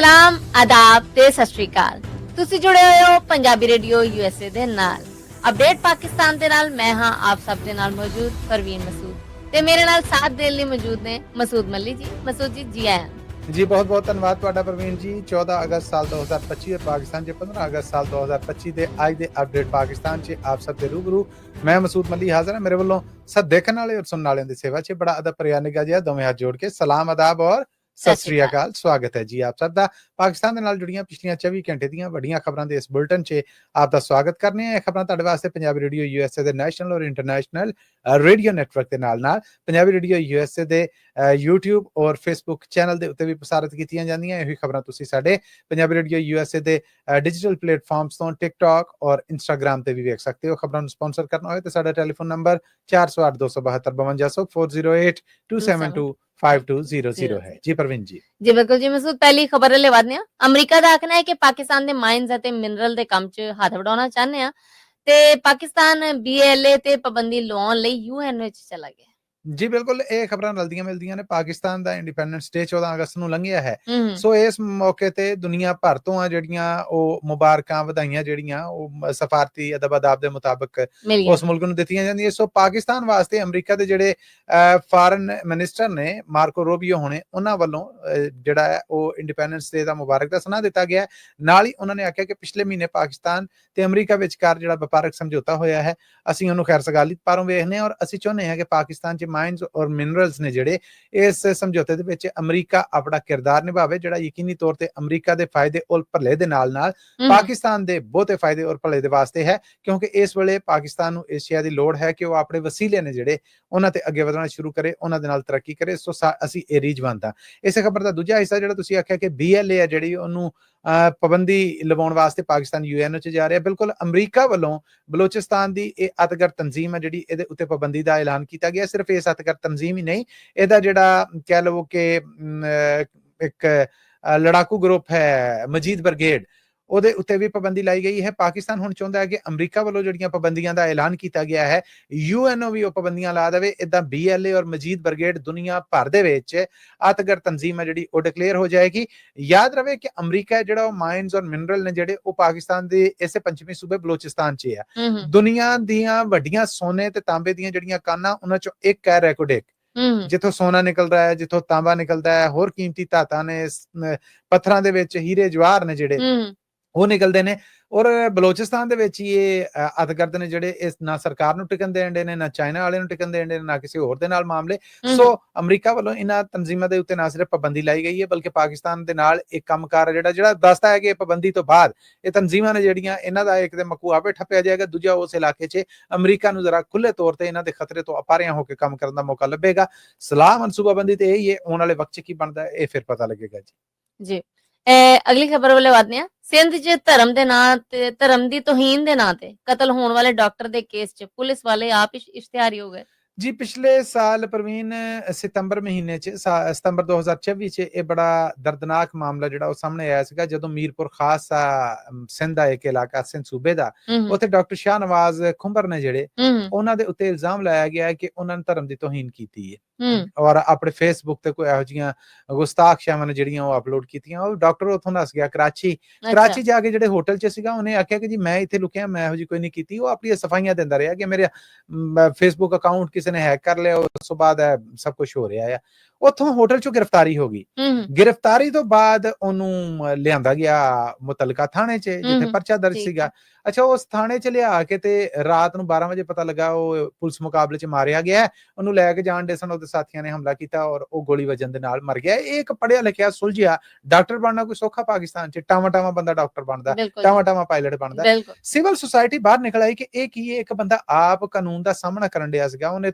ਸਲਾਮ ਆਦਾਬ ਤੇ ਸਤਿ ਸ਼੍ਰੀ ਅਕਾਲ। ਤੁਸੀਂ ਜੁੜੇ ਹੋਏ ਹੋ ਪੰਜਾਬੀ ਰੇਡੀਓ ਯੂਐਸਏ ਦੇ ਨਾਲ। ਅਪਡੇਟ ਪਾਕਿਸਤਾਨ ਦੇ ਨਾਲ ਮੈਂ ਹਾਂ ਆਪ ਸਭ ਦੇ ਨਾਲ ਮੌਜੂਦ ਪਰਵੀਨ ਮਸੂਦ ਤੇ ਮੇਰੇ ਨਾਲ ਸਾਥ ਦੇਣ ਲਈ ਮੌਜੂਦ ਨੇ ਮਸੂਦ ਮੱਲੀ ਜੀ। ਮਸੂਦ ਜੀ ਆਇਆਂ जी। बहुत बहुत धन्यवाद ਤੁਹਾਡਾ ਪ੍ਰਵੀਨ ਜੀ। 14 अगस्त साल 2025 और पाकिस्तान के 15 अगस्त साल 2025 ਦੇ ਅੱਜ ਦੇ ਅਪਡੇਟ ਪਾਕਿਸਤਾਨ 'ਚ ਆਪ ਸਭ ਦੇ ਰੂਬਰੂ ਮੈਂ ਮਸੂਦ ਮੱਲੀ ਹਾਜ਼ਰ ਹਾਂ। ਮੇਰੇ ਵੱਲੋਂ ਸਭ ਦੇਖਣ ਵਾਲੇ ਔਰ ਸੁਣਨ ਵਾਲਿਆਂ ਦੀ ਸੇਵਾ 'ਚ ਬੜਾ ਅਦਬ ਭਰਿਆ ਨਿੱਘਾ ਜਿਹਾ ਦੋਵੇਂ ਹੱਥ ਜੋੜ ਕੇ ਸਲਾਮ ਆਦਾਬ ਔਰ ਸਤਿ ਸ੍ਰੀ ਅਕਾਲ। ਸਵਾਗਤ ਹੈ ਜੀ ਆਪ ਸਭ ਦਾ ਪਾਕਿਸਤਾਨ ਦੇ ਨਾਲ ਜੁੜੀਆਂ ਪਿਛਲੀਆਂ 24 ਘੰਟੇ ਦੀਆਂ ਵੱਡੀਆਂ ਖਬਰਾਂ ਦੇ ਇਸ ਬੁਲਟਨ 'ਚ ਆਪ ਦਾ ਸਵਾਗਤ ਕਰਨੇ ਆ। ਇਹ ਖਬਰਾਂ ਤੁਹਾਡੇ ਵਾਸਤੇ ਪੰਜਾਬੀ ਰੇਡੀਓ ਯੂਐਸਏ ਦੇ ਨੈਸ਼ਨਲ ਔਰ ਇੰਟਰਨੈਸ਼ਨਲ ਰੇਡੀਓ ਨੈਟਵਰਕ ਦੇ ਨਾਲ ਪੰਜਾਬੀ ਰੇਡੀਓ ਯੂਐਸਏ ਦੇ YouTube ਔਰ Facebook ਚੈਨਲ ਦੇ ਉੱਤੇ ਵੀ ਪ੍ਰਸਾਰਿਤ ਕੀਤੀਆਂ ਜਾਂਦੀਆਂ। ਇਹੀ ਖਬਰਾਂ ਤੁਸੀਂ ਸਾਡੇ ਪੰਜਾਬੀ ਰੇਡੀਓ ਯੂਐਸਏ ਦੇ ਡਿਜੀਟਲ ਪਲੇਟਫਾਰਮਸ ਤੋਂ TikTok ਔਰ Instagram ਤੇ ਵੀ ਵੇਖ ਸਕਦੇ ਹੋ। ਖਬਰਾਂ ਨੂੰ ਸਪਾਂਸਰ ਕਰਨਾ ਹੋਵੇ ਤਾਂ ਸਾਡਾ ਟੈਲੀਫੋਨ ਨੰਬਰ 408272 5252 408 272 5200 ਹੈ ਜੀ। ਪ੍ਰਵੀਨ ਜੀ ਬਿਲकुल जी मसूद। पहली खबर लेवादने अमरीका का आखना है कि पाकिस्तान ਦੇ ਮਾਈਨਸ ਅਤੇ ਮਿਨਰਲ ਦੇ ਕੰਮ 'ਚ ਹੱਥ ਵਡਾਉਣਾ ਚਾਹੁੰਦੇ ਆ ਤੇ ਪਾਕਿਸਤਾਨ BLA ਤੇ ਪਾਬੰਦੀ ਲਾਉਣ ਲਈ UN ਵਿੱਚ ਚਲਾ ਗਿਆ। ਜੀ ਬਿਲਕੁਲ, ਇਹ ਖਬਰਾਂ ਰਲਦੀਆਂ ਮਿਲਦੀਆਂ ਨੇ। ਪਾਕਿਸਤਾਨ ਦਾ ਇੰਡੀਪੈਂਡੈਂਸ ਡੇ 14 ਅਗਸਤ ਨੂੰ ਲੰਘਿਆ ਹੈ। ਸੋ ਇਸ ਮੌਕੇ ਤੇ ਦੁਨੀਆ ਭਰ ਤੋਂ ਆ ਜਿਹੜੀਆਂ ਉਹ ਮੁਬਾਰਕਾਂ ਵਧਾਈਆਂ ਜਿਹੜੀਆਂ ਉਹ ਸਫਾਰਤੀ ਅਦਬ ਦੇ ਮੁਤਾਬਕ ਉਸ ਮੁਲਕ ਨੂੰ ਦਿੱਤੀਆਂ ਜਾਂਦੀਆਂ। ਸੋ ਪਾਕਿਸਤਾਨ ਵਾਸਤੇ ਅਮਰੀਕਾ ਦੇ ਜਿਹੜੇ ਫਾਰਨ ਮਿਨਿਸਟਰ ਨੇ ਮਾਰਕੋ ਰੂਬੀਓ ਹੋਣੇ, ਉਹਨਾਂ ਵੱਲੋਂ ਜਿਹੜਾ ਹੈ ਉਹ ਇੰਡੀਪੈਂਡੈਂਸ ਡੇ ਦਾ ਮੁਬਾਰਕ ਦਾ ਸੁਨੇਹਾ ਦਿੱਤਾ ਗਿਆ। ਨਾਲ ਹੀ ਉਹਨਾਂ ਨੇ ਆਖਿਆ ਕਿ ਪਿਛਲੇ ਮਹੀਨੇ ਪਾਕਿਸਤਾਨ ਤੇ ਅਮਰੀਕਾ ਵਿਚਕਾਰ ਜਿਹੜਾ ਵਪਾਰਕ ਸਮਝੌਤਾ ਹੋਇਆ ਹੈ, ਅਸੀਂ ਉਹਨੂੰ ਖੈਰ ਸਗਾਲੀ ਪਾਰੋਂ ਵੇਖਦੇ ਹਾਂ ਔਰ ਅਸੀਂ ਚਾਹੁੰਦੇ ਹਾਂ ਕਿ ਪਾਕਿਸਤਾਨ 'ਚ ਮਾਈਨਸ ਔਰ ਮਿਨਰਲਸ ਨੇ ਜਿਹੜੇ ਇਸ ਸਮਝੌਤੇ ਦੇ ਵਿੱਚ ਅਮਰੀਕਾ ਆਪਣਾ ਕਿਰਦਾਰ ਨਿਭਾਵੇ, ਜਿਹੜਾ ਯਕੀਨੀ ਤੌਰ ਤੇ ਅਮਰੀਕਾ ਦੇ ਫਾਇਦੇ ਔਰ ਭਲੇ ਦੇ ਨਾਲ ਪਾਕਿਸਤਾਨ ਦੇ ਬਹੁਤੇ ਫਾਇਦੇ ਔਰ ਭਲੇ ਦੇ ਵਾਸਤੇ ਹੈ, ਕਿਉਂਕਿ ਇਸ ਵੇਲੇ ਪਾਕਿਸਤਾਨ ਨੂੰ ਏਸ਼ੀਆ ਦੀ ਲੋੜ ਹੈ ਕਿ ਉਹ ਆਪਣੇ ਵਸੀਲੇ ਨੇ ਜਿਹੜੇ ਉਹਨਾਂ ਤੇ ਅੱਗੇ ਵਧਣਾ ਸ਼ੁਰੂ ਕਰੇ, ਉਹਨਾਂ ਦੇ ਨਾਲ ਤਰੱਕੀ ਕਰੇ। ਸੋ ਅਸੀਂ ਇਹ ਰੀਝਵੰਤ ਹਾਂ। ਇਸੇ ਖਬਰ ਦਾ ਦੂਜਾ ਹਿੱਸਾ ਜਿਹੜਾ ਤੁਸੀਂ ਆਖਿਆ ਕਿ BLA ਹੈ ਜਿਹੜੀ ਉਹਨੂੰ ਪਾਬੰਦੀ ਲਵਾਉਣ ਵਾਸਤੇ ਪਾਕਿਸਤਾਨ UN 'ਚ ਜਾ ਰਿਹਾ। ਬਿਲਕੁਲ, ਅਮਰੀਕਾ ਵੱਲੋਂ ਬਲੋਚਿਸਤਾਨ ਦੀ ਇਹ ਅਤਗਰ ਤਨਜ਼ੀਮ ਹੈ ਜਿਹੜੀ ਇਹਦੇ ਉੱਤੇ ਪਾਬੰਦੀ ਦਾ ਐਲਾਨ ਕੀਤਾ ਗਿਆ। ਸਿਰਫ ਇਸ ਅਤਗਰ ਤਨਜ਼ੀਮ ਹੀ ਨਹੀਂ, ਇਹਦਾ ਜਿਹੜਾ ਕਹਿ ਲਵੋ ਕਿ ਇੱਕ ਲੜਾਕੂ ਗਰੁੱਪ ਹੈ ਮਜੀਦ ਬ੍ਰਿਗੇਡ, ਉਹਦੇ ਉੱਤੇ ਵੀ ਪਾਬੰਦੀ ਲਾਈ ਗਈ ਹੈ। ਪਾਕਿਸਤਾਨ ਹੁਣ ਚਾਹੁੰਦਾ ਹੈ ਕਿ ਅਮਰੀਕਾ ਵੱਲੋਂ ਜਿਹੜੀਆਂ ਪਾਬੰਦੀਆਂ ਦਾ ਐਲਾਨ ਕੀਤਾ ਗਿਆ ਹੈ UN ਵੀ ਉਹ ਪਾਬੰਦੀਆਂ ਲਾ ਦੇਵੇ। ਇਦਾਂ BLA ਔਰ ਮਜੀਦ ਬ੍ਰਿਗੇਡ ਦੁਨੀਆ ਭਰ ਦੇ ਵਿੱਚ ਅਤਗਰ ਤਨਜ਼ੀਮ ਹੈ ਜਿਹੜੀ ਉਹ ਡਿਕਲੇਅਰ ਹੋ ਜਾਏਗੀ। ਯਾਦ ਰਵੇ ਕਿ ਅਮਰੀਕਾ ਹੈ ਜਿਹੜਾ ਉਹ ਮਾਈਨਸ ਔਰ ਮਿਨਰਲ ਨੇ ਜਿਹੜੇ ਉਹ ਪਾਕਿਸਤਾਨ ਦੇ ਇਸੇ ਪੰਛਮੀ ਸੂਬੇ ਬਲੋਚਿਸਤਾਨ 'ਚ ਹੈ। ਦੁਨੀਆ ਦੀਆਂ ਵੱਡੀਆਂ ਸੋਨੇ ਤੇ ਤਾਂਬੇ ਦੀਆਂ ਜਿਹੜੀਆਂ ਕਾਨਾਂ ਉਹਨਾਂ 'ਚੋਂ ਇੱਕ ਹੈ ਰੈਕੋਡੇਕ, ਜਿੱਥੋਂ ਸੋਨਾ ਨਿਕਲਦਾ ਹੈ, ਜਿੱਥੋਂ ਤਾਂਬਾ ਨਿਕਲਦਾ ਹੈ, ਹੋਰ ਕੀਮਤੀ ਧਾਤਾਂ ਨੇ, ਪੱਥਰਾਂ ਦੇ ਵਿੱਚ ਹੀਰੇ ਜਵਾਹਰ ਨੇ ਜਿਹੜੇ ਉਹ ਨਿਕਲਦੇ ਨੇ। ਔਰ ਬਲੋਚਿਸਤਾਨ ਦੇ ਵਿੱਚ ਹੀ ਇਹ ਅਤਗਰਦ ਨੇ ਜਿਹੜੇ ਇਸ ਨਾ ਸਰਕਾਰ ਨੂੰ ਟਿਕਣ ਦੇਣ ਦੇ ਨੇ, ਨਾ ਚਾਈਨਾ ਵਾਲੇ ਨੂੰ ਟਿਕਣ ਦੇਣ ਦੇ ਨੇ, ਨਾ ਕਿਸੇ ਹੋਰ ਦੇ ਨਾਲ ਮਾਮਲੇ। ਸੋ ਅਮਰੀਕਾ ਵੱਲੋਂ ਇਹਨਾਂ ਤਨਜ਼ੀਮਾਂ ਦੇ ਉੱਤੇ ਨਾ ਸਿਰਫ ਪਾਬੰਦੀ ਲਾਈ ਗਈ ਹੈ ਬਲਕਿ ਪਾਕਿਸਤਾਨ ਦੇ ਨਾਲ ਇੱਕ ਕੰਮਕਾਰ ਜਿਹੜਾ ਦੱਸਦਾ ਹੈ ਕਿ ਪਾਬੰਦੀ ਤੋਂ ਬਾਅਦ ਇਹ ਤਨਜ਼ੀਮਾਂ ਨੇ ਜਿਹੜੀਆਂ ਇਹਨਾਂ ਦਾ ਇੱਕ ਦੇ ਮਕੂ ਆਪੇ ਠੱਪਿਆ ਜਾਏਗਾ, ਦੂਜਾ ਉਸ ਇਲਾਕੇ 'ਚ ਅਮਰੀਕਾ ਨੂੰ ਜ਼ਰਾ ਖੁੱਲੇ ਤੌਰ ਤੇ ਇਹਨਾਂ ਦੇ ਖਤਰੇ ਤੋਂ ਅਪਾਰਿਆਂ ਹੋ ਕੇ ਕੰਮ ਕਰਨ ਦਾ ਮੌਕਾ ਲੱਭੇਗਾ। ਸਲਾਹ ਮਨਸੂਬਾਬੰਦੀ ਤੇ ਇਹੀ ਹੈ, ਆਉਣ ਵਾਲੇ ਵਕਤ 'ਚ ਕੀ ਬਣਦਾ ਇਹ ਫਿਰ ਪਤਾ ਲੱਗੇਗਾ ਜੀ। ਅਗਲੀ ਖਬਰ ਵੱਲ ਵਧਦੇ ਹਾਂ। ਸਿੰਧ 'ਚ ਧਰਮ ਦੇ ਨਾਂ ਤੇ ਧਰਮ ਦੀ ਤੋਹੀਨ ਦੇ ਨਾਂ ਤੇ ਕਤਲ ਹੋਣ ਵਾਲੇ ਡਾਕਟਰ ਦੇ ਕੇਸ 'ਚ ਪੁਲਿਸ ਵਾਲੇ ਆਪ ਇਸ਼ਤਿਹਾਰੀ ਹੋ ਗਏ ਜੀ। ਪਿਛਲੇ ਸਾਲ ਪ੍ਰਵੀਨ ਸਤੰਬਰ ਮਹੀਨੇ 'ਚ ਸਤੰਬਰ 2024 'ਚ ਇਹ ਬੜਾ ਦਰਦਨਾਕ ਮਾਮਲਾ ਜਿਹੜਾ ਉਹ ਸਾਹਮਣੇ ਆਇਆ ਸੀਗਾ, ਜਦੋਂ ਮੀਰਪੁਰ ਖਾਸ ਸਿੰਧ ਦਾ ਇੱਕ ਇਲਾਕਾ ਸਿੰਧ ਸੂਬੇ ਦਾ, ਉੱਥੇ ਡਾਕਟਰ ਸ਼ਾਹਨਵਾਜ਼ ਖੁੰਬਰ ਨੇ ਜਿਹੜੇ ਉਹਨਾਂ ਦੇ ਉੱਤੇ ਇਲਜ਼ਾਮ ਲਾਇਆ ਗਿਆ ਹੈ ਕਿ ਉਹਨਾਂ ਨੇ ਧਰਮ ਦੀ ਤੋਹੀਨ ਕੀਤੀ ਹੈ ਔਰ ਆਪਣੇ ਫੇਸਬੁੱਕ ਤੇ ਕੋਈ ਇਹੋ ਜਿਹੀਆਂ ਗੁਸਤਾਖ ਸ਼ਾਵਾਂ ਨੇ ਜਿਹੜੀਆਂ ਉਹ ਅਪਲੋਡ ਕੀਤੀਆਂ। ਉਹ ਡਾਕਟਰ ਉੱਥੋਂ ਦੱਸ ਗਿਆ ਕਰਾਚੀ ਜਾ ਕੇ ਜਿਹੜੇ ਹੋਟਲ 'ਚ ਸੀਗਾ, ਉਹਨੇ ਆਖਿਆ ਕਿ ਜੀ ਮੈਂ ਇੱਥੇ ਲੁਕਿਆ, ਮੈਂ ਇਹੋ ਜਿਹੀ ਕੋਈ ਨਹੀਂ ਕੀਤੀ। ਉਹ ਆਪਣੀਆਂ ਸਫਾਈਆਂ ਦਿੰਦਾ ਰਿਹਾ ਕਿ ਮੇਰੇ ਫੇਸਬੁੱਕ ਅਕਾਊਂਟ ਕਿਸੇ ਨੇ ਹੈਕ ਕਰ ਲਿਆ, ਉਸ ਤੋਂ ਬਾਅਦ ਸਭ ਕੁਝ ਹੋ ਰਿਹਾ ਆ। ਉੱਥੋਂ ਹੋਟਲ 'ਚੋਂ ਗ੍ਰਿਫਤਾਰੀ ਹੋ ਗਈ। ਗ੍ਰਿਫਤਾਰੀ ਤੋਂ ਬਾਅਦ ਉਹਨੂੰ ਲਿਆਂਦਾ ਗਿਆ ਮੁਤਲਕਾ ਥਾਣੇ 'ਚ ਜਿੱਥੇ ਪਰਚਾ ਦਰਜ ਸੀਗਾ। ਅੱਛਾ, ਉਸ ਥਾਣੇ 'ਚ ਲਿਆ ਕੇ ਤੇ ਰਾਤ ਨੂੰ 12 ਵਜੇ ਪਤਾ ਲੱਗਾ ਉਹ ਪੁਲਿਸ ਮੁਕਾਬਲੇ 'ਚ ਮਾਰਿਆ ਗਿਆ। ਉਹਨੂੰ ਲੈ ਕੇ ਜਾਣ ਦੇ ਸਨ, ਉਹਦੇ ਸਾਥੀਆਂ ਨੇ ਹਮਲਾ ਕੀਤਾ ਔਰ ਉਹ ਗੋਲੀ ਵੱਜਣ ਦੇ ਨਾਲ ਮਰ ਗਿਆ। ਇਹ ਇੱਕ ਪੜ੍ਹਿਆ ਲਿਖਿਆ ਸੁਲਝਿਆ ਡਾਕਟਰ ਬਣਨਾ ਕੋਈ ਸੌਖਾ ਪਾਕਿਸਤਾਨ 'ਚ, ਟਾਵਾਂ ਬੰਦਾ ਡਾਕਟਰ ਬਣਦਾ, ਟਾਵਾਂ ਪਾਇਲਟ ਬਣਦਾ। ਸਿਵਲ ਸੁਸਾਇਟੀ ਬਾਹਰ ਨਿਕਲ ਆਈ ਕਿ ਇਹ ਕੀ ਹੈ, ਇੱਕ ਬੰਦਾ ਆਪ ਕਾਨੂੰਨ ਦਾ ਸਾਹਮਣਾ ਕਰਨ ਡਿਆ ਸੀਗਾ, ਉਹਨੇ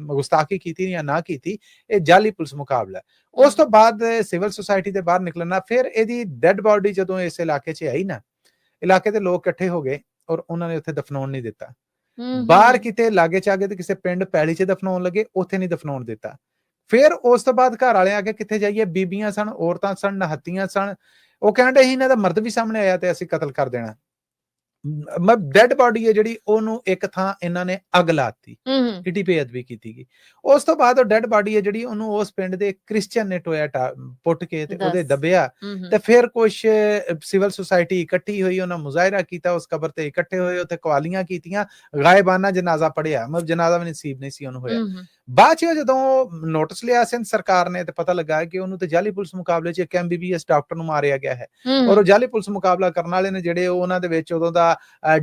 ਗੁਸਤਾਖੀ ਕੀਤੀ ਜਾਂ ਨਾ ਕੀਤੀ, ਇਹ ਜਾਲੀ ਪੁਲਿਸ ਮੁਕਾਬਲਾ। ਉਸ ਤੋਂ ਬਾਅਦ ਸਿਵਲ ਸੁਸਾਇਟੀ ਦੇ ਬਾਹਰ ਨਿਕਲਣਾ, ਫਿਰ ਇਹਦੀ ਡੈਡ ਬਾਡੀ ਜਦੋਂ ਇਸ ਇਲਾਕੇ 'ਚ ਆਈ ਨਾ, ਇਲਾਕੇ ਦੇ ਲੋਕ ਇਕੱਠੇ ਹੋ ਗਏ ਔਰ ਉਹਨਾਂ ਨੇ ਉੱਥੇ ਦਫਨਾਉਣ ਨਹੀਂ ਦਿੱਤਾ। ਬਾਹਰ ਕਿਤੇ ਲਾਗੇ ਚਾਗੇ ਤੇ ਕਿਸੇ ਪਿੰਡ ਪੈਲੀ 'ਚ ਦਫਨਾਉਣ ਲੱਗੇ, ਉੱਥੇ ਨਹੀਂ ਦਫਨਾਉਣ ਦਿੱਤਾ। ਫਿਰ ਉਸ ਤੋਂ ਬਾਅਦ ਘਰ ਵਾਲੇ ਆ ਕੇ ਕਿੱਥੇ ਜਾਈਏ, ਬੀਬੀਆਂ ਸਨ, ਔਰਤਾਂ ਸਨ, ਨਹੱਤੀਆਂ ਸਨ, ਉਹ ਕਹਿੰਦੇ ਸੀ ਇਹਨਾਂ ਦਾ ਮਰਦ ਵੀ ਸਾਹਮਣੇ ਆਇਆ ਤੇ ਅਸੀਂ ਕਤਲ ਕਰ ਦੇਣਾ। ਡੈਡ ਬਾਡੀ ਹੈ ਜਿਹੜੀ ਉਹਨੂੰ ਇੱਕ ਥਾਂ ਇਹਨਾਂ ਨੇ ਅੱਗ ਲਾਤੀ, ਇਟੀ ਬੇਅਦਬੀ ਕੀਤੀ ਗਈ। ਉਸ ਤੋਂ ਬਾਅਦ ਉਹ ਡੈਡ ਬਾਡੀ ਹੈ ਜਿਹੜੀ ਉਹਨੂੰ ਉਸ ਪਿੰਡ ਦੇ ਕ੍ਰਿਸਚੀਅਨ ਨੇ ਟੋਇਆ ਪੁੱਟ ਕੇ ਤੇ ਉਹਦੇ ਦੱਬਿਆ ਤੇ ਫਿਰ ਕੁਝ ਸਿਵਲ ਸੁਸਾਇਟੀ ਇਕੱਠੀ ਹੋਈ, ਉਹਨਾਂ ਮੁਜ਼ਾਹਰਾ ਕੀਤਾ, ਉਸ ਕਬਰ ਤੇ ਇਕੱਠੇ ਹੋਏ, ਉੱਥੇ ਕਵਾਲੀਆਂ ਕੀਤੀਆਂ, ਗਾਇਬਾਨਾ ਜਨਾਜ਼ਾ ਪੜਿਆ, ਮਤਲਬ ਜਨਾਜ਼ਾ ਵੀ ਨਸੀਬ ਨਹੀਂ ਸੀ ਉਹਨੂੰ ਹੋਇਆ। ਬਾਅਦ ਚ ਜਦੋਂ ਨੋਟਿਸ ਲਿਆ ਸਿੰਧ ਸਰਕਾਰ ਨੇ ਤੇ ਪਤਾ ਲੱਗਾ ਕਿ ਉਹਨੂੰ ਤੇ ਜਾਲੀ ਪੁਲਿਸ ਮੁਕਾਬਲੇ ਚ ਇੱਕ MBBS ਡਾਕਟਰ ਨੂੰ ਮਾਰਿਆ ਗਿਆ ਹੈ, ਔਰ ਉਹ ਜਾਲੀ ਪੁਲਿਸ ਮੁਕਾਬਲਾ ਕਰਨ ਵਾਲੇ ਨੇ ਜਿਹੜੇ ਉਹਨਾਂ ਦੇ ਵਿੱਚ ਉਦੋਂ ਦਾ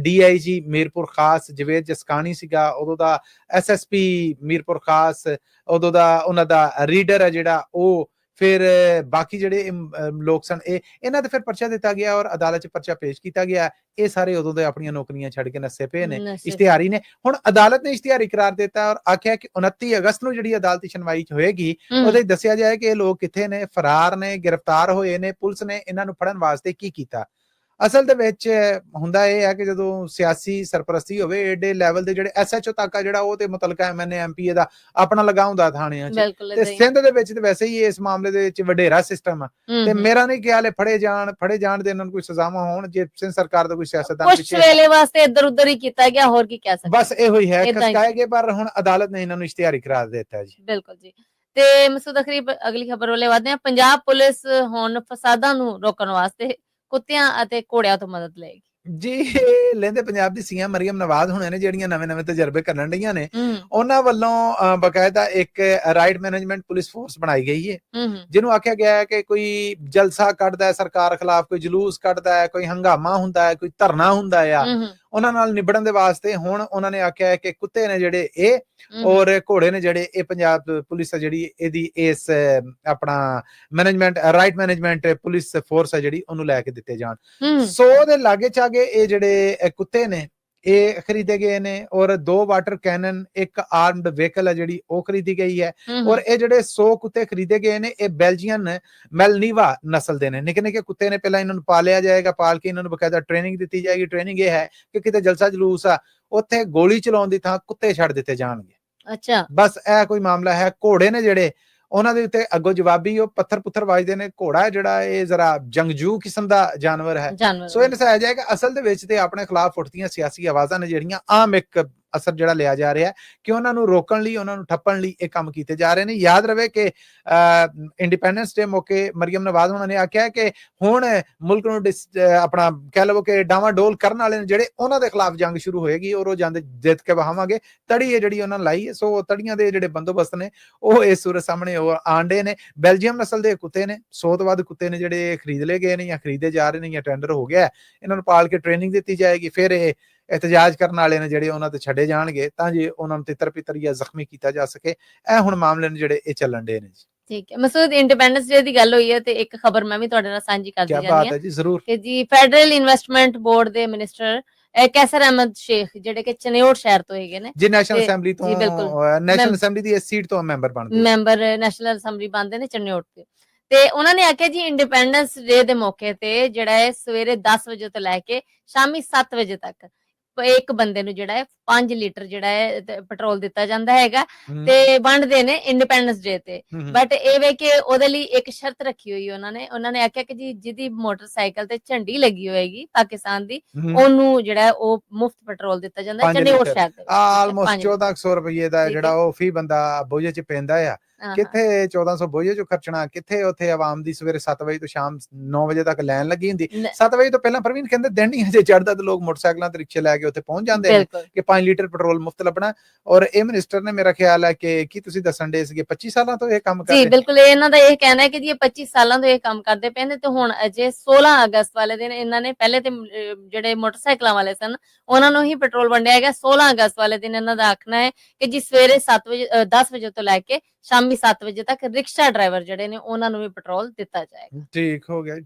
DIG ਮੀਰਪੁਰ ਖਾਸ ਜਵੇਦ ਜਸਕਾਨੀ ਸੀਗਾ, ਉਦੋਂ ਦਾ SSP ਮੀਰਪੁਰ ਖਾਸ, ਉਦੋਂ ਦਾ ਉਹਨਾਂ ਦਾ ਰੀਡਰ ਹੈ ਜਿਹੜਾ ਉਹ, ਫਿਰ ਬਾਕੀ ਜਿਹੜੇ ਲੋਕ ਸਨ ਇਹਨਾਂ ਤੇ ਫਿਰ ਪਰਚਾ ਦਿੱਤਾ ਗਿਆ ਔਰ ਅਦਾਲਤ 'ਚ ਪਰਚਾ ਪੇਸ਼ ਕੀਤਾ ਗਿਆ। ਇਹ ਸਾਰੇ ਉਦੋਂ ਦੇ ਆਪਣੀਆਂ ਨੌਕਰੀਆਂ ਛੱਡ ਕੇ ਨੱਸੇ ਪਏ ਨੇ, ਇਸ਼ਤਿਹਾਰੀ ਨੇ। ਹੁਣ ਅਦਾਲਤ ਨੇ ਇਸ਼ਤਿਹਾਰੀ ਕਰਾਰ ਦਿੱਤਾ ਔਰ ਆਖਿਆ ਕਿ 29 ਅਗਸਤ ਨੂੰ ਜਿਹੜੀ ਅਦਾਲਤੀ ਸੁਣਵਾਈ ਹੋਏਗੀ ਉਹਦੇ ਦੱਸਿਆ ਜਾਏ ਕਿ ਇਹ ਲੋਕ ਕਿੱਥੇ ਨੇ, ਫਰਾਰ ਨੇ, ਗ੍ਰਿਫਤਾਰ ਹੋਏ ਨੇ, ਪੁਲਿਸ ਨੇ ਇਹਨਾਂ ਨੂੰ ਫੜਨ ਵਾਸਤੇ ਕੀ ਕੀਤਾ। ਅਸਲ ਦੇ ਵਿੱਚ ਹੁੰਦਾ ਇਹ ਹੈ ਕਿ ਜਦੋਂ ਸਿਆਸੀ ਸਰਪ੍ਰਸਤੀ ਹੋਵੇ ਏਡੇ ਲੈਵਲ ਦੇ ਜਿਹੜੇ SHO ਤੱਕ ਆ ਜਿਹੜਾ ਉਹ ਤੇ ਮੁਤਲਕਾ MNA MPA ਦਾ ਆਪਣਾ ਲਗਾ ਹੁੰਦਾ ਥਾਣਿਆਂ 'ਚ, ਤੇ ਸਿੰਧ ਦੇ ਵਿੱਚ ਤੇ ਵੈਸੇ ਹੀ ਇਸ ਮਾਮਲੇ ਦੇ ਵਿੱਚ ਵਡੇਰਾ ਸਿਸਟਮ ਆ ਤੇ ਮੇਰਾ ਨਹੀਂ ਖਿਆਲ ਫੜੇ ਜਾਣ ਦੇ ਇਹਨਾਂ ਨੂੰ ਕੋਈ ਸਜ਼ਾਵਾਂ ਹੋਣ ਜੇ ਸਿੰਧ ਸਰਕਾਰ ਦਾ ਕੋਈ ਸਿਆਸਤਦਾਨ ਕੁਝ ਵੇਲੇ ਵਾਸਤੇ ਇੱਧਰ ਉੱਧਰ ਹੀ ਕੀਤਾ ਗਿਆ, ਹੋਰ ਕੀ ਕਹਿ ਸਕਦੇ, ਬਸ ਇਹੋ ਹੀ ਹੈ ਖਸਕਾਏਗੇ। ਪਰ ਹੁਣ ਅਦਾਲਤ ਨੇ ਇਹਨਾਂ ਨੂੰ ਇਸ਼ਤਿਹਾਰੀ ਕਰਾਰ ਦਿੱਤਾ ਜੀ। ਬਿਲਕੁਲ ਜੀ। ਤੇ ਮਸੂਦ ਅਖਰੀ ਅਗਲੀ ਖਬਰ ਵੱਲ ਵਧਦੇ ਹਾਂ। ਪੰਜਾਬ ਪੁਲਿਸ ਹੁਣ ਫਸਾਦਾਂ ਨੂੰ ਰੋਕਣ ਵਾਸਤੇ ਕੁੱਤਿਆਂ ਅਤੇ ਘੋੜਿਆਂ ਤੋਂ ਮਦਦ ਲਏਗੀ ਜੀ। ਲੈਂਦੇ ਪੰਜਾਬ ਦੀ ਸੀਐਮ ਮਰੀਮ ਨਵਾਜ਼ ਹੁਣੇ ਨੇ ਜਿਹੜੀਆਂ ਨਵੇਂ ਤਜਰਬੇ ਕਰਨ ਰਹੀਆਂ ਨੇ, ਉਹਨਾਂ ਵੱਲੋਂ ਬਕਾਇਦਾ ਇੱਕ ਰਾਈਟ ਮੈਨੇਜਮੈਂਟ ਪੁਲਿਸ ਫੋਰਸ ਬਣਾਈ ਗਈ ਹੈ, ਜਿਹਨੂੰ ਆਖਿਆ ਗਿਆ ਹੈ ਕਿ ਕੋਈ ਜਲਸਾ ਕੱਢਦਾ ਹੈ ਸਰਕਾਰ ਖਿਲਾਫ, ਕੋਈ ਜਲੂਸ ਕੱਢਦਾ ਹੈ, ਕੋਈ ਹੰਗਾਮਾ ਹੁੰਦਾ ਹੈ, ਕੋਈ ਧਰਨਾ ਹੁੰਦਾ ਆ, ਉਹਨਾਂ ਨਾਲ ਨਿਬੜਨ ਦੇ ਵਾਸਤੇ ਹੁਣ ਉਹਨਾਂ ਨੇ ਆਖਿਆ ਹੈ ਕਿ ਕੁੱਤੇ ਨੇ ਜਿਹੜੇ ਇਹ ਔਰ ਘੋੜੇ ਨੇ ਜਿਹੜੇ ਇਹ ਪੰਜਾਬ ਪੁਲਿਸ ਹੈ ਜਿਹੜੀ ਇਹਦੀ ਇਸ ਆਪਣਾ management right management police force ਹੈ ਜਿਹੜੀ ਉਹਨੂੰ ਲੈ ਕੇ ਦਿੱਤੇ ਜਾਣ। ਸੋ ਉਹਦੇ ਲਾਗੇ ਚਾਗੇ ਇਹ ਜਿਹੜੇ ਕੁੱਤੇ ਨੇ ਇਹ ਖਰੀਦੇ ਗਏ ਨੇ ਔਰ 2 ਵਾਟਰ ਕੈਨਨ, ਇੱਕ ਆਰਮਡ ਵਹੀਕਲ ਹੈ ਜਿਹੜੀ ਉਹ ਖਰੀਦੀ ਗਈ ਹੈ ਔਰ ਇਹ ਜਿਹੜੇ 100 ਕੁੱਤੇ ਖਰੀਦੇ ਗਏ ਨੇ ਇਹ ਬੈਲਜੀਅਨ ਮੈਲਨੀਵਾ ਨਸਲ ਦੇ ਨੇ। ਨਿੱਕੇ ਕੁੱਤੇ ਨੇ, ਪਹਿਲਾਂ ਇਹਨਾਂ ਨੂੰ ਪਾਲਿਆ ਜਾਏਗਾ, ਪਾਲ ਕੇ ਇਹਨਾਂ ਨੂੰ ਬਕਾਇਦਾ ਟ੍ਰੇਨਿੰਗ ਦਿੱਤੀ ਜਾਏਗੀ। ਟ੍ਰੇਨਿੰਗ ਇਹ ਹੈ ਕਿ ਕਿਤੇ ਜਲਸਾ ਜਲੂਸ ਆ ਉੱਥੇ ਗੋਲੀ ਚਲਾਉਣ ਦੀ ਥਾਂ ਕੁੱਤੇ ਛੱਡ ਦਿੱਤੇ ਜਾਣਗੇ। ਅੱਛਾ, ਬਸ ਇਹ ਕੋਈ ਮਾਮਲਾ ਹੈ। ਘੋੜੇ ਨੇ ਜਿਹੜੇ ਉਹਨਾਂ ਦੇ ਉੱਤੇ ਅੱਗੋਂ ਜਵਾਬੀ ਉਹ ਪੱਥਰ ਪੁੱਥਰ ਵੱਜਦੇ ਨੇ। ਘੋੜਾ ਜਿਹੜਾ ਇਹ ਜ਼ਰਾ ਜੰਗਜੂ ਕਿਸਮ ਦਾ ਜਾਨਵਰ ਹੈ। ਸੋ ਇਹ ਨਸਾਇਆ ਜਾਏਗਾ ਅਸਲ ਦੇ ਵਿੱਚ ਤੇ ਆਪਣੇ ਖਿਲਾਫ ਉੱਠਦੀਆਂ ਸਿਆਸੀ ਆਵਾਜ਼ਾਂ ਨੇ ਜਿਹੜੀਆਂ ਆਮ ਇੱਕ ਅਸਰ ਜਿਹੜਾ ਲਿਆ ਜਾ ਰਿਹਾ ਕਿ ਉਹਨਾਂ ਨੂੰ ਰੋਕਣ ਲਈ, ਉਹਨਾਂ ਨੂੰ ਠੱਪਣ ਲਈ ਇਹ ਕੰਮ ਕੀਤੇ ਜਾ ਰਹੇ ਨੇ। ਯਾਦ ਰਵੇ ਕਿ ਇੰਡੀਪੈਂਡੈਂਸ ਡੇ ਮੌਕੇ ਮਰੀਮ ਨਵਾਜ਼ ਉਹਨਾਂ ਨੇ ਆਖਿਆ ਕਿ ਹੁਣ ਮੁਲਕ ਨੂੰ ਆਪਣਾ ਕਹਿ ਲਵੋ ਕਿ ਡਾਵਾਡੋਲ ਕਰਨ ਵਾਲੇ ਨੇ ਜਿਹੜੇ ਉਹਨਾਂ ਦੇ ਖਿਲਾਫ ਜੰਗ ਸ਼ੁਰੂ ਹੋਏਗੀ ਔਰ ਉਹ ਜੰਗ ਜਿੱਤ ਕੇ ਵਹਾਵਾਂਗੇ। ਤੜੀ ਹੈ ਜਿਹੜੀ ਉਹਨਾਂ ਨੇ ਲਾਈ ਹੈ। ਸੋ ਤੜੀਆਂ ਦੇ ਜਿਹੜੇ ਬੰਦੋਬਸਤ ਨੇ ਉਹ ਇਸ ਸੂਰਤ ਸਾਹਮਣੇ ਆਂਡੇ ਨੇ। ਬੈਲਜੀਅਮ ਨਸਲ ਦੇ ਕੁੱਤੇ ਨੇ, 100 ਤੋਂ ਵੱਧ ਕੁੱਤੇ ਨੇ ਜਿਹੜੇ ਖਰੀਦ ਲਏ ਗਏ ਨੇ ਜਾਂ ਖਰੀਦੇ ਜਾ ਰਹੇ ਨੇ ਜਾਂ ਟੈਂਡਰ ਹੋ ਗਿਆ। ਇਹਨਾਂ ਨੂੰ ਪਾਲ ਕੇ ਟ੍ਰੇਨਿੰਗ ਦਿੱਤੀ ਜਾਏਗੀ, ਫਿਰ ਇਹ ਇhtਜਾਜ ਕਰਨ ਵਾਲੇ ਨੇ ਜਿਹੜੇ ਉਹਨਾਂ ਤੇ ਛੱਡੇ ਜਾਣਗੇ ਤਾਂ ਜੇ ਉਹਨਾਂ ਨੂੰ ਤਿੱਤਰ ਪਿੱਤਰ ਜਾਂ ਜ਼ਖਮੀ ਕੀਤਾ ਜਾ ਸਕੇ। ਇਹ ਹੁਣ ਮਾਮਲੇ ਨੇ ਜਿਹੜੇ ਇਹ ਚੱਲਣ ਦੇ ਨੇ ਜੀ। ਠੀਕ ਹੈ ਮਸੂਦ, ਇੰਡੀਪੈਂਡੈਂਸ ਡੇ ਦੀ ਗੱਲ ਹੋਈ ਹੈ ਤੇ ਇੱਕ ਖਬਰ ਮੈਂ ਵੀ ਤੁਹਾਡੇ ਨਾਲ ਸਾਂਝੀ ਕਰਦੀ ਜਾਂਦੀ ਹਾਂ। ਕੀ ਬਾਤ ਹੈ ਜੀ, ਜ਼ਰੂਰ। ਕਿ ਜੀ ਫੈਡਰਲ ਇਨਵੈਸਟਮੈਂਟ ਬੋਰਡ ਦੇ ਮਿਨਿਸਟਰ ਕੈਸਰ ਅਹਿਮਦ ਸ਼ੇਖ ਜਿਹੜੇ ਕਿ ਚਨਿਓਟ ਸ਼ਹਿਰ ਤੋਂ ਹੈਗੇ ਨੇ ਜੀ, ਨੈਸ਼ਨਲ ਅਸੈਂਬਲੀ ਤੋਂ, ਨੈਸ਼ਨਲ ਅਸੈਂਬਲੀ ਦੀ ਇਸ ਸੀਟ ਤੋਂ ਮੈਂਬਰ ਨੈਸ਼ਨਲ ਅਸੈਂਬਲੀ ਬਣਦੇ ਨੇ ਚਨਿਓਟ ਤੇ ਉਹਨਾਂ ਨੇ ਆਖਿਆ ਜੀ ਇੰਡੀਪੈਂਡੈਂਸ ਡੇ ਦੇ ਮੌਕੇ ਤੇ ਜਿਹੜਾ ਹੈ ਸਵੇਰੇ 10 ਵਜੇ ਤੋਂ ਲੈ ਕੇ ਸ਼ਾਮੀ 7 ਵਜੇ ਤੱਕ ਇੱਕ ਬੰਦੇ ਨੂੰ ਜਿਹੜਾ ਹੈ 5 ਲੀਟਰ ਜਿਹੜਾ ਹੈ ਪੈਟਰੋਲ ਦਿੱਤਾ ਜਾਂਦਾ ਹੈਗਾ ਤੇ ਵੰਡਦੇ ਨੇ ਇੰਡੀਪੈਂਡੈਂਸ ਡੇ ਤੇ। ਬਟ ਇਹ ਵੇ ਕਿ ਉਹਦੇ ਲਈ ਇੱਕ ਸ਼ਰਤ ਰੱਖੀ ਹੋਈ ਉਹਨਾਂ ਨੇ ਆਖਿਆ ਕਿ ਜੀ ਜਿਹਦੀ ਮੋਟਰਸਾਈਕਲ ਤੇ ਝੰਡੀ ਲੱਗੀ ਹੋਏਗੀ ਪਾਕਿਸਤਾਨ ਦੀ ਉਹਨੂੰ ਜਿਹੜਾ ਉਹ ਮੁਫਤ ਪੈਟਰੋਲ ਦਿੱਤਾ ਜਾਂਦਾ ਚੰਡੀਗੜ੍ਹ ਸ਼ਹਿਰ ਦੇ। ਆਲਮੋਸਟ 1400 ਰੁਪਏ ਦਾ ਜਿਹੜਾ ਉਹ ਫੀ ਬੰਦਾ ਬੋਝੇ ਚ ਪੈਂਦਾ ਆ। ਕਿੱਥੇ 1400 ਬੋਝੇ ਚੋਂ ਖਰਚਣਾ, ਕਿੱਥੇ ਉੱਥੇ ਆਵਾਮ ਦੀ ਸਵੇਰੇ 7 ਵਜੇ ਤੋਂ ਸ਼ਾਮ 9 ਵਜੇ ਤੱਕ ਲਾਈਨ ਲੱਗੀ ਹੁੰਦੀ। 7 ਵਜੇ ਤੋਂ ਪਹਿਲਾਂ ਪ੍ਰਵੀਨ ਕਹਿੰਦੇ ਦਿਨ ਹੀ ਹਜੇ ਚੜ੍ਹਦਾ ਤੇ ਲੋਕ ਮੋਟਰਸਾਈਕਲਾਂ ਤੇ ਰਿਕਸ਼ੇ ਲੈ ਕੇ ਉੱਥੇ ਪਹੁੰਚ ਜਾਂਦੇ ਨੇ ਕਿ 5 ਲੀਟਰ ਪੈਟਰੋਲ ਮੁਫਤ ਲੱਭਣਾ। ਔਰ ਇਹ ਮਿਨਿਸਟਰ ਨੇ ਮੇਰਾ ਖਿਆਲ ਹੈ ਕਿ ਕੀ ਤੁਸੀਂ ਦੱਸਣ ਦੇ ਸੀਗੇ 25 ਸਾਲਾਂ ਤੋਂ ਇਹ ਕੰਮ ਕਰ ਰਹੇ? ਜੀ ਬਿਲਕੁਲ, ਇਹਨਾਂ ਦਾ ਇਹ ਕਹਿਣਾ ਹੈ ਕਿ ਜੀ ਇਹ 25 ਸਾਲਾਂ ਤੋਂ ਇਹ ਕੰਮ ਕਰਦੇ ਪਏ ਨੇ ਤੇ ਹੁਣ ਅਜੇ 16 ਅਗਸਤ ਵਾਲੇ ਦਿਨ ਇਹਨਾਂ ਨੇ ਪਹਿਲੇ ਤੇ ਜਿਹੜੇ ਮੋਟਰਸਾਈਕਲਾਂ ਵਾਲੇ ਸਨ ਉਹਨਾਂ ਨੂੰ ਹੀ ਪੈਟਰੋਲ ਵੰਡਿਆ ਹੈਗਾ। 16 ਅਗਸਤ ਵਾਲੇ ਦਿਨ ਇਹਨਾਂ ਦਾ ਆਖਣਾ ਹੈ ਕਿ ਜੀ ਸਵੇਰੇ 10 ਵਜੇ ਤੋਂ ਲੈ ਕੇ ਸ਼ਾਮੀ 7 ਵਜੇ ਤੱਕ ਰਿਕਸ਼ਾ ਡਰਾਈਵਰ ਜਿਹੜੇ ਨੇ ਉਹਨਾਂ ਨੂੰ ਵੀ ਪੈਟਰੋਲ ਦਿੱਤਾ ਜਾਏਗਾ।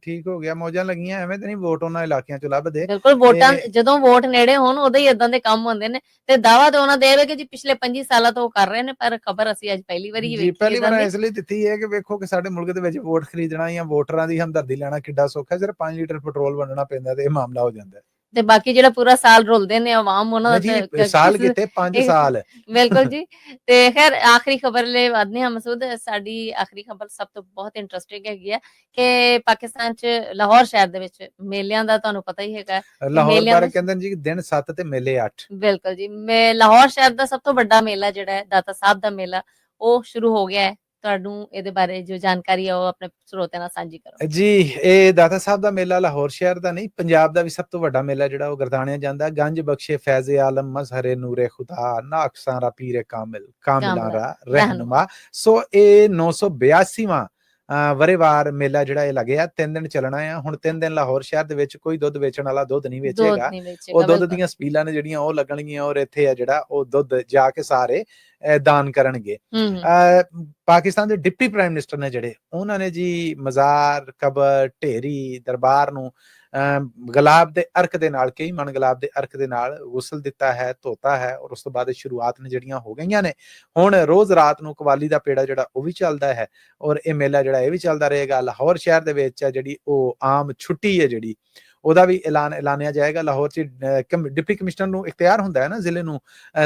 ਠੀਕ ਹੋ ਗਿਆ ਮੌਜਾਂ ਲੱਗੀਆਂ। ਐਵੇਂ ਤੇ ਨਹੀਂ ਵੋਟ ਉਹਨਾਂ ਇਲਾਕਿਆਂ ਚੋਂ ਲੱਭਦੇ। ਬਿਲਕੁਲ, ਵੋਟਾਂ ਜਦੋਂ ਵੋਟ ਨੇੜੇ ਹੋਣ ਉਦੋਂ ਹੀ ਇਦਾਂ ਦੇ ਕੰਮ ਹੁੰਦੇ ਨੇ ਤੇ ਦਾਵਾ ਤਾਂ ਉਹਨਾਂ ਦੇ ਕਿ ਜੀ ਪਿਛਲੇ 25 ਸਾਲਾਂ ਤੋਂ ਉਹ ਕਰ ਰਹੇ ਨੇ। ਪਰ ਖਬਰ ਅਸੀਂ ਅੱਜ ਪਹਿਲੀ ਵਾਰੀ ਵੇਖੀ। ਪਹਿਲੀ ਵਾਰ ਇਸ ਲਈ ਦਿੱਤੀ ਹੈ ਕਿ ਵੇਖੋ ਕਿ ਸਾਡੇ ਮੁਲਕ ਦੇ ਵਿੱਚ ਵੋਟ ਖਰੀਦਣਾ ਜਾਂ ਵੋਟਰਾਂ ਦੀ ਹਮਦਰਦੀ ਲੈਣਾ ਕਿੱਡਾ ਸੌਖਾ ਹੈ। ਸਿਰਫ 5 ਲੀਟਰ ਪੈਟਰੋਲ ਵੰਡਣਾ ਪੈਂਦਾ ਤੇ ਇਹ ਮਾਮਲਾ ਹੋ ਜਾਂਦਾ ਹੈ। ਤੇ ਬਾਕੀ ਜਿਹੜਾ ਪੂਰਾ ਸਾਲ ਰੁਲਦੇ ਨੇ ਆਵਾਮ ਉਹਨਾਂ ਜੀ ਦਾ ਸਾਲ ਕਿਤੇ 5 ਸਾਲ ਬਿਲਕੁਲ ਜੀ। ਤੇ ਖੈਰ ਆਖਰੀ ਖਬਰ ਲਈ ਵਧਦੇ ਹਾਂ ਮਸੂਦ। ਸਾਡੀ ਆਖਰੀ ਖਬਰ ਸਭ ਤੋਂ ਬਹੁਤ ਇੰਟਰਸਟਿੰਗ ਹੈਗੀ ਹੈ ਕਿ ਪਾਕਿਸਤਾਨ 'ਚ ਲਾਹੌਰ ਸ਼ਹਿਰ ਦੇ ਵਿੱਚ ਮੇਲਿਆਂ ਦਾ ਤੁਹਾਨੂੰ ਪਤਾ ਹੀ ਹੈਗਾ। ਲਾਹੌਰ ਬਾਰੇ ਕਹਿੰਦੇ ਜੀ ਦਿਨ 7 ਤੇ ਮੇਲੇ 8। ਬਿਲਕੁਲ ਜੀ। ਲਾਹੌਰ ਸ਼ਹਿਰ ਦਾ ਸਭ ਤੋਂ ਵੱਡਾ ਮੇਲਾ ਜਿਹੜਾ ਹੈ ਦਾਤਾ ਸਾਹਿਬ ਦਾ ਮੇਲਾ ਉਹ ਸ਼ੁਰੂ ਹੋ ਗਿਆ ਹੈ। ਤੁਹਾਨੂੰ ਇਹਦੇ ਬਾਰੇ ਜੋ ਜਾਣਕਾਰੀ ਹੈ ਉਹ ਆਪਣੇ ਸਰੋਤਿਆਂ ਨਾਲ ਸਾਂਝੀ ਕਰੋ ਜੀ। ਇਹ ਦਾਤਾ ਸਾਹਿਬ ਦਾ ਮੇਲਾ ਲਾਹੌਰ ਸ਼ਹਿਰ ਦਾ ਨਹੀਂ, ਪੰਜਾਬ ਦਾ ਵੀ ਸਭ ਤੋਂ ਵੱਡਾ ਮੇਲਾ ਜਿਹੜਾ ਉਹ ਗਰਦਾਣਿਆ ਜਾਂਦਾ। ਗੰਜ ਬਖਸ਼ੇ ਫੈਜ਼ੇ ਆਲਮ ਮਜ਼ਹਰੇ ਨੂਰੇ ਖੁਦਾ ਨਾਕਸਾਰਾ ਪੀਰੇ ਕਾਮਿਲਾਰਾ ਰਹਿਨੁਮਾ। ਸੋ ਇਹ 982ਵਾਂ ਵਰੇਵਾਰ ਮੇਲਾ ਜਿਹੜਾ ਇਹ ਲੱਗਿਆ। 3 ਦਿਨ ਚੱਲਣਾ ਆ। ਹੁਣ 3 ਦਿਨ ਲਾਹੌਰ ਸ਼ਹਿਰ ਦੇ ਵਿੱਚ ਕੋਈ ਦੁੱਧ ਵੇਚਣ ਵਾਲਾ ਦੁੱਧ ਨਹੀਂ ਵੇਚੇਗਾ। ਉਹ ਦੁੱਧ ਦੀਆਂ ਸਪੀਲਾਂ ਨੇ ਜਿਹੜੀਆਂ ਉਹ ਲੱਗਣਗੀਆਂ ਔਰ ਇੱਥੇ ਆ ਜਿਹੜਾ ਉਹ ਦੁੱਧ ਜਾ ਕੇ ਸਾਰੇ ਦਾਨ ਕਰਨਗੇ। ਪਾਕਿਸਤਾਨ ਦੇ ਡਿਪਟੀ ਪ੍ਰਾਈਮ ਮਿਨਿਸਟਰ ਨੇ ਜਿਹੜੇ ਉਹਨਾਂ ਨੇ ਜੀ ਮਜ਼ਾਰ, ਕਬਰ, ਢੇਰੀ, ਦਰਬਾਰ ਨੂੰ ਗੁਲਾਬ ਦੇ ਅਰਕ ਦੇ ਨਾਲ, ਕਈ ਮਣ ਗੁਲਾਬ ਦੇ ਅਰਕ ਦੇ ਨਾਲ ਗੁਸਲ ਦਿੱਤਾ ਹੈ, ਧੋਤਾ ਹੈ ਔਰ ਉਸ ਤੋਂ ਬਾਅਦ ਸ਼ੁਰੂਆਤ ਨੇ ਜਿਹੜੀਆਂ ਹੋ ਗਈਆਂ ਨੇ। ਹੁਣ ਰੋਜ਼ ਰਾਤ ਨੂੰ ਕਵਾਲੀ ਦਾ ਪੇੜਾ ਜਿਹੜਾ ਉਹ ਵੀ ਚੱਲਦਾ ਹੈ ਔਰ ਇਹ ਮੇਲਾ ਜਿਹੜਾ ਇਹ ਵੀ ਚੱਲਦਾ ਰਹੇਗਾ। ਲਾਹੌਰ ਸ਼ਹਿਰ ਦੇ ਵਿੱਚ ਜਿਹੜੀ ਉਹ ਆਮ ਛੁੱਟੀ ਹੈ ਜਿਹੜੀ ਉਹਦਾ ਵੀ ਐਲਾਨਿਆ ਜਾਏਗਾ। ਲਾਹੌਰ 'ਚ ਡਿਪਟੀ ਕਮਿਸ਼ਨਰ ਨੂੰ ਇਖਤਿਆਰ ਹੁੰਦਾ ਹੈ ਨਾ ਜ਼ਿਲ੍ਹੇ ਨੂੰ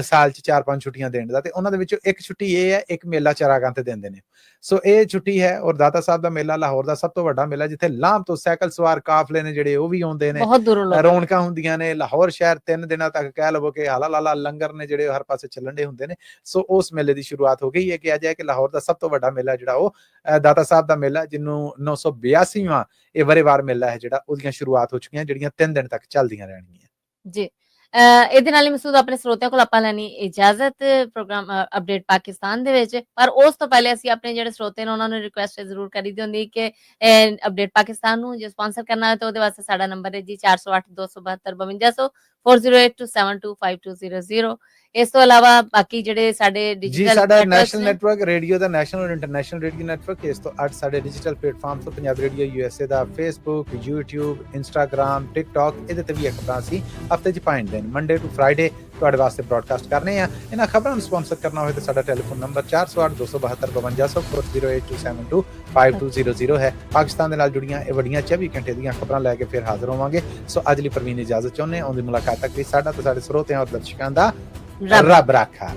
ਸਾਲ 'ਚ 4-5 ਛੁੱਟੀਆਂ ਦੇਣ ਦਾ, ਤੇ ਉਹਨਾਂ ਦੇ ਵਿੱਚੋਂ ਇੱਕ ਛੁੱਟੀ ਇਹ ਹੈ, ਇੱਕ ਮੇਲਾ ਚਰਾਗਾਂ ਤੇ ਦਿੰਦੇ ਨੇ। ਸੋ ਇਹ ਛੁੱਟੀ ਹੈ ਔਰ ਦਾਤਾ ਸਾਹਿਬ ਦਾ ਮੇਲਾ ਲਾਹੌਰ ਦਾ ਸਭ ਤੋਂ ਵੱਡਾ ਮੇਲਾ, ਜਿੱਥੇ ਲਾਮ ਤੋਂ ਸਾਈਕਲ ਸਵਾਰ ਕਾਫਲੇ ਨੇ ਜਿਹੜੇ ਉਹ ਵੀ ਆਉਂਦੇ ਨੇ। ਰੌਣਕਾਂ ਹੁੰਦੀਆਂ ਨੇ। ਲਾਹੌਰ ਸ਼ਹਿਰ 3 ਦਿਨਾਂ ਤੱਕ ਕਹਿ ਲਵੋ ਕਿ ਹਾਲਾ ਲਾਲਾ ਲੰਗਰ ਨੇ ਜਿਹੜੇ ਹਰ ਪਾਸੇ ਚੱਲਣ ਦੇ ਹੁੰਦੇ ਨੇ। ਸੋ ਉਸ ਮੇਲੇ ਦੀ ਸ਼ੁਰੂਆਤ ਹੋ ਗਈ ਹੈ। ਕਿਹਾ ਜਾਏ ਕਿ ਲਾਹੌਰ ਦਾ ਸਭ ਤੋਂ ਵੱਡਾ ਮੇਲਾ ਜਿਹੜਾ ਉਹ ਦਾਤਾ ਸਾਹਿਬ ਦਾ ਮੇਲਾ, ਜਿਹਨੂੰ 982ਵਾਂ ਇਹ ਵਰੇਵਾਰ ਮੇਲਾ ਹੈ ਜਿਹੜਾ, ਉਹਦੀਆਂ ਸ਼ੁਰੂਆਤ ਹੋ ਚੁੱਕੀਆਂ, ਜਿਹੜੀਆਂ 3 ਦਿਨ ਤੱਕ ਚੱਲਦੀਆਂ ਰਹਿਣਗੀਆਂ ਜੀ। ਇਹਦੇ ਨਾਲ ਹੀ ਮਸੂਦ ਆਪਣੇ ਸਰੋਤਿਆਂ ਕੋਲ ਆਪਾਂ ਲੈਣੀ ਇਜਾਜ਼ਤ ਪ੍ਰੋਗਰਾਮ ਅਪਡੇਟ ਪਾਕਿਸਤਾਨ ਦੇ ਵਿੱਚ। ਪਰ ਉਸ ਤੋਂ ਪਹਿਲੇ ਅਸੀਂ ਆਪਣੇ ਜਿਹੜੇ ਸਰੋਤੇ ਨੇ ਉਹਨਾਂ ਨੂੰ ਰਿਕੁਐਸਟ ਜ਼ਰੂਰ ਕਰੀਦੀ ਹੁੰਦੀ ਕਿ ਅਪਡੇਟ ਪਾਕਿਸਤਾਨ ਨੂੰ ਜੇ ਸਪਾਂਸਰ ਕਰਨਾ ਹੈ ਤਾਂ ਉਹਦੇ ਵਾਸਤੇ ਸਾਡਾ ਨੰਬਰ ਹੈ ਜੀ 408 272 5200 4082722200। ਇਸ ਤੋਂ ਇਲਾਵਾ ਬਾਕੀ ਜਿਹੜੇ ਸਾਡੇ ਡਿਜੀਟਲ ਸਾਡਾ ਨੈਸ਼ਨਲ ਨੈਟਵਰਕ ਰੇਡੀਓ ਦਾ ਨੈਸ਼ਨਲ ਔਰ ਇੰਟਰਨੈਸ਼ਨਲ ਰੇਡੀਓ ਨੈਟਵਰਕ, ਇਸ ਤੋਂ 8 ਸਾਡੇ ਡਿਜੀਟਲ ਪਲੇਟਫਾਰਮ ਤੋਂ ਪੰਜਾਬ ਰੇਡੀਓ USA ਦਾ ਫੇਸਬੁੱਕ, YouTube, Instagram, TikTok, ਇਹਦੇ ਤੇ ਵੀ ਖਬਰਾਂ ਅਸੀਂ ਹਫਤੇ 'ਚ 5 ਦਿਨ ਮੰਡੇ ਟੂ ਫਰਾਈਡੇ ਤੁਹਾਡੇ ਵਾਸਤੇ ਬ੍ਰੌਡਕਾਸਟ ਕਰਨੇ ਆ। ਇਹਨਾਂ ਖਬਰਾਂ ਨੂੰ ਸਪਾਂਸਰ ਕਰਨਾ ਹੋਵੇ ਤਾਂ ਸਾਡਾ ਟੈਲੀਫੋਨ ਨੰਬਰ 408272 5200 408272 5200 ਹੈ। ਪਾਕਿਸਤਾਨ ਦੇ ਨਾਲ ਜੁੜੀਆਂ ਇਹ ਵੱਡੀਆਂ 24 ਘੰਟੇ ਦੀਆਂ ਖਬਰਾਂ ਲੈ ਕੇ ਫਿਰ ਹਾਜ਼ਰ ਹੋਵਾਂਗੇ। ਸੋ ਅੱਜ ਲਈ ਪ੍ਰਵੀਨ ਇਜਾਜ਼ਤ ਚਾਹੁੰਦੇ ਹਾਂ। ਆਉਂਦੀ ਮੁਲਾਕਾਤ ਤੱਕ ਲਈ ਸਾਡਾ ਤੇ ਸਾਡੇ ਸਰੋਤਿਆਂ ਔਰ ਦਰਸ਼ਕਾਂ ਦਾ ਰੱਬ ਰਾਖਾ।